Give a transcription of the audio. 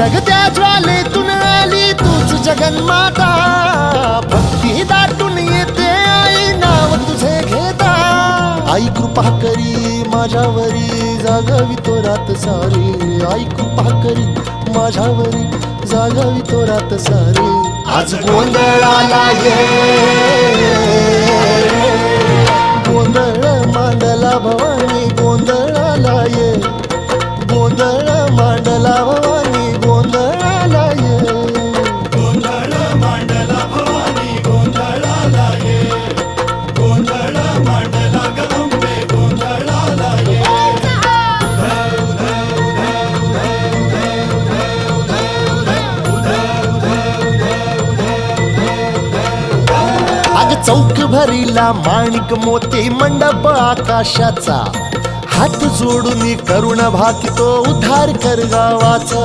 जगत्या ज्वालेतून आली तूच जगन्माता, भक्ती दाटून येते आई नाव तुझे घेता। आई कृपा करी माझ्यावरी जागावी तो रात सारी, आई कृपा करी माझ्यावरी जागावी तो रात सारी। आज गोंधळाला ये गोंधळ मांडला भवानी, गोंधळाला ये गोंधळ मांडला भवानी, गोंधळाला ये गोंधळ मांडला भवानी, गोंधळाला ये गोंधळ मांडला गंबे, गोंधळाला ये। अग चौक भरीला माणिक मोती मंडप आकाशाचा, हात जोडून करुण भाकितो उद्धार कर गावाचा।